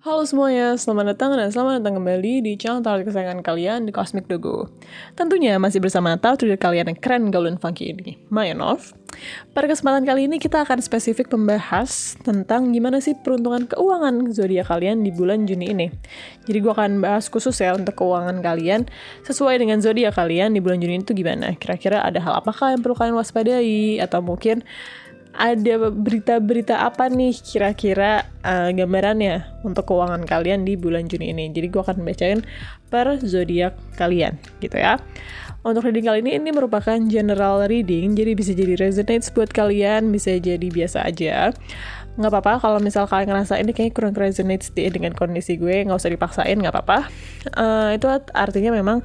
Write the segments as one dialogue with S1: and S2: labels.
S1: Halo semuanya, selamat datang kembali di channel tarot kesayangan kalian di Cosmic Dogo. Tentunya masih bersama tarot reader kalian yang keren, gaul, dan funky ini, Mayanov. Pada kesempatan kali ini kita akan spesifik membahas tentang gimana sih peruntungan keuangan zodiak kalian di bulan Juni ini. Jadi gue akan bahas khusus ya untuk keuangan kalian sesuai dengan zodiak kalian di bulan Juni itu gimana. Kira-kira ada hal apakah yang perlu kalian waspadai, atau mungkin ada berita-berita apa nih kira-kira gambarannya untuk keuangan kalian di bulan Juni ini. Jadi gue akan bacain per zodiak kalian gitu ya. Untuk reading kali ini merupakan general reading, jadi bisa jadi resonates buat kalian, bisa jadi biasa aja. Nggak apa-apa kalau misal kalian ngerasa ini kayaknya kurang resonates dengan kondisi gue, nggak usah dipaksain, nggak apa-apa. Itu artinya memang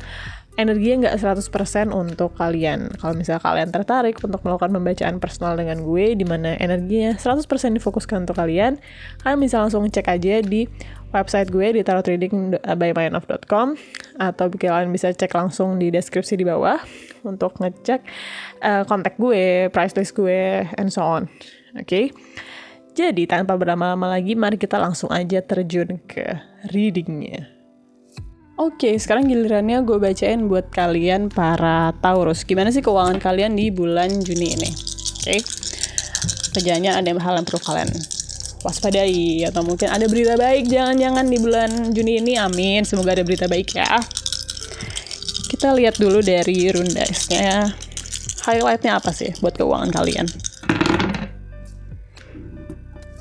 S1: energinya nggak 100% untuk kalian. Kalau misalnya kalian tertarik untuk melakukan pembacaan personal dengan gue, di mana energinya 100% difokuskan untuk kalian bisa langsung cek aja di website gue di tarotreading.bymayanov.com, atau kalian bisa cek langsung di deskripsi di bawah untuk ngecek kontak gue, price list gue, and so on. Oke? Jadi tanpa berlama-lama lagi, mari kita langsung aja terjun ke readingnya. Oke, sekarang gilirannya gue bacain buat kalian para Taurus. Gimana sih keuangan kalian di bulan Juni ini? Oke, kerjanya ada hal yang perlu kalian waspadai, atau mungkin ada berita baik jangan-jangan di bulan Juni ini. Amin, semoga ada berita baik ya. Kita lihat dulu dari rune dice-nya. Highlight-nya apa sih buat keuangan kalian?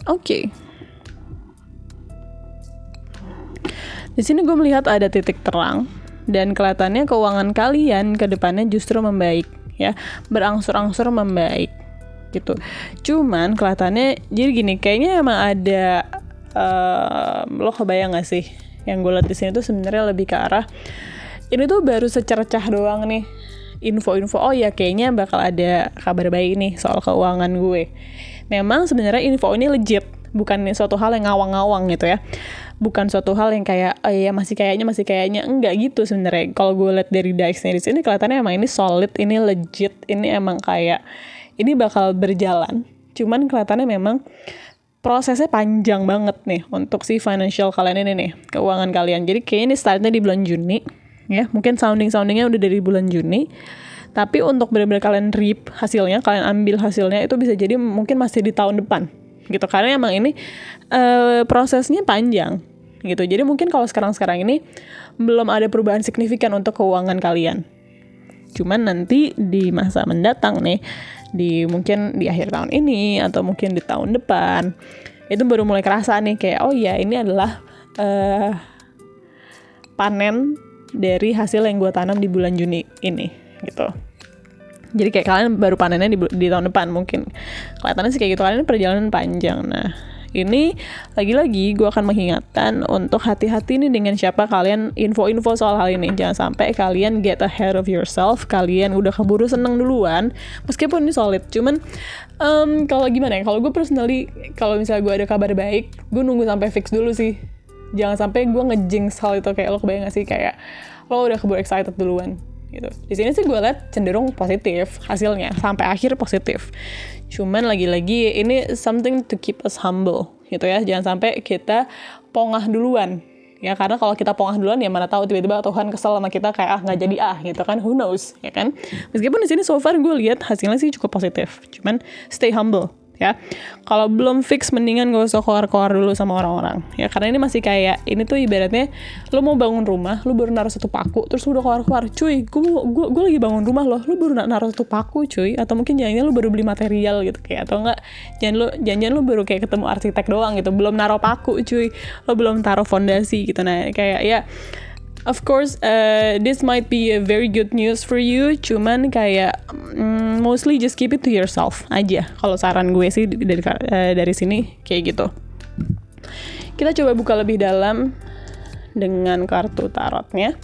S1: Oke. Di sini gue melihat ada titik terang, dan kelihatannya keuangan kalian ke depannya justru membaik, ya, berangsur-angsur membaik, gitu. Cuman kelihatannya, jadi gini, kayaknya emang ada, lo kebayang gak sih? Yang gue lihat di sini tuh sebenarnya lebih ke arah, ini tuh baru secercah doang nih, info-info, oh ya kayaknya bakal ada kabar baik nih soal keuangan gue. Memang sebenarnya info ini legit, bukan suatu hal yang ngawang-ngawang gitu ya. Bukan suatu hal yang kayak, oh iya masih kayaknya, enggak gitu sebenarnya. Kalau gue lihat dari dice-nya di sini kelihatannya emang ini solid, ini legit, ini emang kayak ini bakal berjalan. Cuman kelihatannya memang prosesnya panjang banget nih untuk si financial kalian ini nih, keuangan kalian. Jadi kayaknya ini startnya di bulan Juni, ya. Mungkin soundingnya udah dari bulan Juni. Tapi untuk benar-benar kalian reap hasilnya, kalian ambil hasilnya itu bisa jadi mungkin masih di tahun depan. Gitu, karena emang ini prosesnya panjang gitu. Jadi mungkin kalau sekarang ini belum ada perubahan signifikan untuk keuangan kalian. Cuman nanti di masa mendatang nih, mungkin di akhir tahun ini atau mungkin di tahun depan, itu baru mulai kerasa nih kayak, oh ya ini adalah panen dari hasil yang gue tanam di bulan Juni ini gitu. Jadi kayak kalian baru panennya di tahun depan mungkin. Kelihatannya sih kayak gitu, kalian perjalanan panjang. Nah, ini lagi-lagi gue akan mengingatkan untuk hati-hati nih dengan siapa kalian info-info soal hal ini. Jangan sampai kalian get ahead of yourself, kalian udah keburu seneng duluan, meskipun ini solid. Cuman kalau gimana ya, kalau gue personally, kalau misalnya gue ada kabar baik, gue nunggu sampai fix dulu sih. Jangan sampai gue ngejinx hal itu, kayak lo kebayang gak sih kayak lo udah keburu excited duluan gitu. Di sini sih gue liat cenderung positif hasilnya, sampai akhir positif. Cuman lagi-lagi ini something to keep us humble gitu ya. Jangan sampai kita pongah duluan. Ya, karena kalau kita pongah duluan ya mana tahu tiba-tiba Tuhan kesel sama kita kayak nggak jadi gitu kan, who knows, ya kan. Meskipun di sini so far gue lihat hasilnya sih cukup positif. Cuman stay humble. Ya, kalau belum fix mendingan gak usah keluar-keluar dulu sama orang-orang ya, karena ini masih kayak, ini tuh ibaratnya lo mau bangun rumah, lo baru naruh satu paku terus udah keluar-keluar, cuy, gue lagi bangun rumah lo baru naruh satu paku cuy, atau mungkin jangan lo baru beli material gitu kayak, atau enggak jangan lo baru kayak ketemu arsitek doang gitu, belum naruh paku cuy, lo belum taruh fondasi gitu. Nah kayak ya, of course, this might be a very good news for you, cuman kayak mostly just keep it to yourself aja. Kalau saran gue sih dari sini kayak gitu. Kita coba buka lebih dalam dengan kartu tarotnya.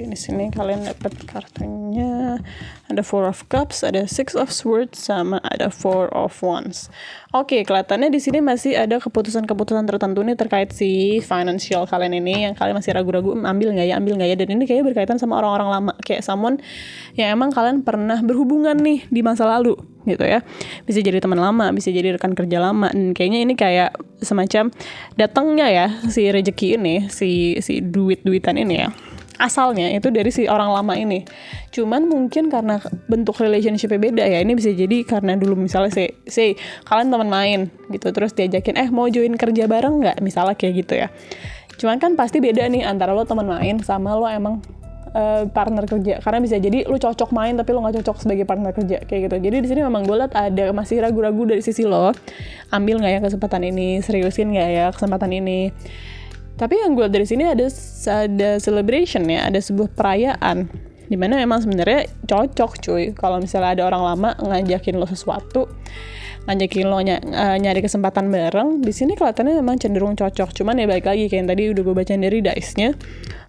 S1: di sini kalian dapat kartunya. Ada Four of Cups, ada Six of Swords, sama ada Four of Wands. Oke, kelihatannya di sini masih ada keputusan-keputusan tertentu nih terkait si financial kalian ini yang kalian masih ragu-ragu ambil nggak ya. Dan ini kayaknya berkaitan sama orang-orang lama, kayak someone yang emang kalian pernah berhubungan nih di masa lalu gitu ya. Bisa jadi teman lama, bisa jadi rekan kerja lama, dan kayaknya ini kayak semacam datangnya ya si rezeki ini, si duit-duitan ini ya. Asalnya itu dari si orang lama ini. Cuman mungkin karena bentuk relationship-nya beda ya. Ini bisa jadi karena dulu misalnya say kalian teman main gitu, terus diajakin mau join kerja bareng nggak, misalnya kayak gitu ya. Cuman kan pasti beda nih antara lo teman main sama lo emang partner kerja, karena bisa jadi lo cocok main tapi lo nggak cocok sebagai partner kerja kayak gitu. Jadi di sini memang gue liat ada masih ragu-ragu dari sisi lo, ambil nggak ya kesempatan ini, seriusin nggak ya kesempatan ini. Tapi yang gue liat dari sini ada celebration ya, ada sebuah perayaan dimana memang sebenarnya cocok cuy. Kalau misalnya ada orang lama ngajakin lo sesuatu, ngajakin lo nyari kesempatan bareng, di sini kelihatannya memang cenderung cocok. Cuman ya balik lagi kayak yang tadi udah gue bacain dari dice-nya,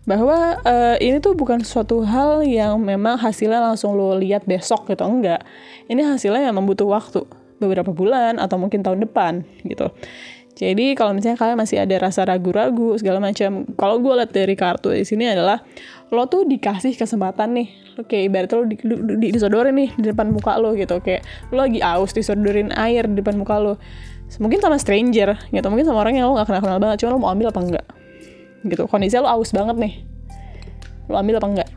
S1: bahwa ini tuh bukan suatu hal yang memang hasilnya langsung lo lihat besok gitu, enggak. Ini hasilnya yang membutuh waktu, beberapa bulan atau mungkin tahun depan gitu. Jadi kalau misalnya kalian masih ada rasa ragu-ragu segala macam, kalau gue lihat dari kartu di sini adalah lo tuh dikasih kesempatan nih, oke, ibaratnya lo disodorin nih di depan muka lo gitu, kayak lo lagi aus disodorin air di depan muka lo, mungkin sama stranger gitu, mungkin sama orang yang lo nggak kenal banget, cuma lo mau ambil apa enggak gitu. Kondisinya lo aus banget nih, lo ambil apa enggak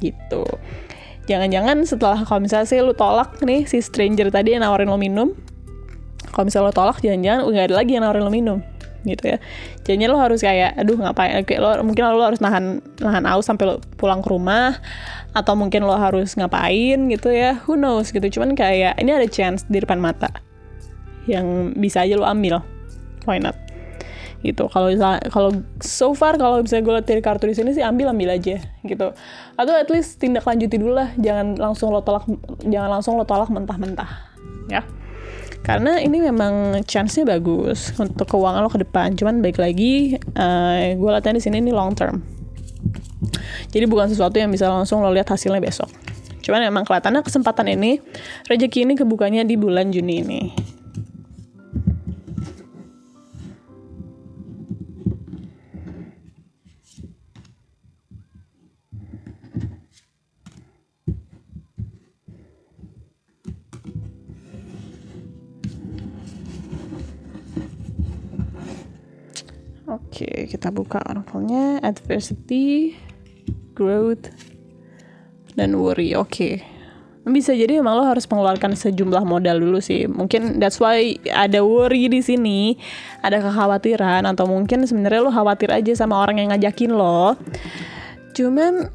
S1: gitu. Jangan-jangan setelah kalau misalnya sih lo tolak nih si stranger tadi yang nawarin lo minum, kalau misalnya lo tolak, jangan-jangan nggak ada lagi yang nawarin lo minum gitu ya. Jadinya lo harus kayak aduh ngapain, kayak mungkin lo harus nahan aus sampai lo pulang ke rumah, atau mungkin lo harus ngapain gitu ya, who knows gitu. Cuman kayak ini ada chance di depan mata yang bisa aja lo ambil, why not gitu. Kalau so far kalau misalnya gue lihat dari kartu di sini sih ambil aja gitu, atau at least tindak lanjuti dulu lah, jangan langsung lo tolak mentah-mentah ya. Karena ini memang chance-nya bagus untuk keuangan lo ke depan. Cuman baik lagi, gue lihatnya di sini ini long term. Jadi bukan sesuatu yang bisa langsung lo lihat hasilnya besok. Cuman memang kelihatannya kesempatan ini, rezeki ini kebukanya di bulan Juni ini. Oke, kita buka oracle-nya. Adversity, growth, dan worry. Oke. Bisa jadi emang lo harus mengeluarkan sejumlah modal dulu sih. Mungkin that's why ada worry di sini, ada kekhawatiran, atau mungkin sebenarnya lo khawatir aja sama orang yang ngajakin lo. Cuman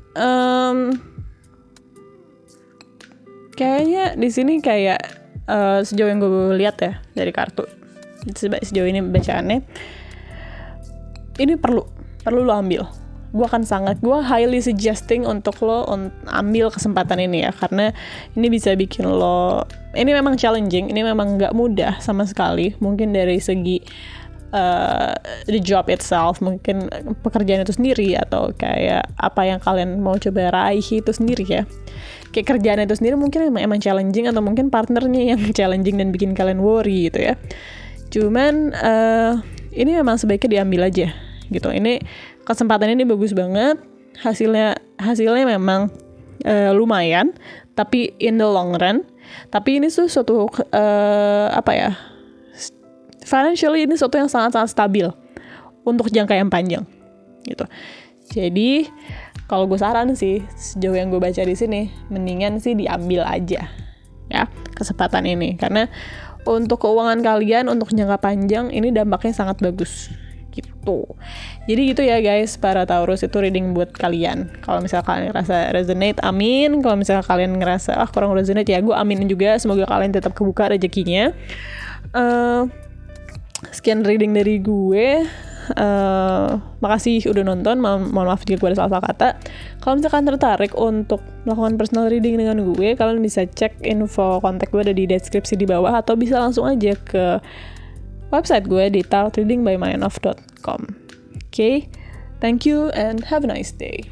S1: kayaknya di sini kayak sejauh yang gue lihat ya dari kartu, sejauh ini bacaannya, ini perlu lo ambil. Gue highly suggesting untuk lo ambil kesempatan ini ya, karena ini bisa bikin lo, ini memang challenging, ini memang nggak mudah sama sekali. Mungkin dari segi the job itself, mungkin pekerjaan itu sendiri, atau kayak apa yang kalian mau coba raih itu sendiri ya. Kayak kerjaan itu sendiri mungkin emang challenging, atau mungkin partnernya yang challenging dan bikin kalian worry gitu ya. Cuman ini memang sebaiknya diambil aja gitu. Ini kesempatan ini bagus banget, hasilnya memang lumayan, tapi in the long run. Tapi ini tuh suatu financially ini suatu yang sangat-sangat stabil untuk jangka yang panjang gitu. Jadi kalau gue saran sih, sejauh yang gue baca di sini, mendingan sih diambil aja ya kesempatan ini, karena untuk keuangan kalian untuk jangka panjang ini dampaknya sangat bagus gitu. Jadi gitu ya guys, para Taurus, itu reading buat kalian. Kalau misalnya kalian ngerasa resonate, amin. Kalau misalnya kalian ngerasa kurang resonate, ya gue aminin juga. Semoga kalian tetap kebuka rezekinya. Sekian reading dari gue. Makasih udah nonton. Mohon maaf jika gue ada salah kata. Kalau misalkan tertarik untuk melakukan personal reading dengan gue, kalian bisa cek info kontak gue ada di deskripsi di bawah, atau bisa langsung aja ke website gue di tarotreadingbymyanof.com. Okay, thank you and have a nice day.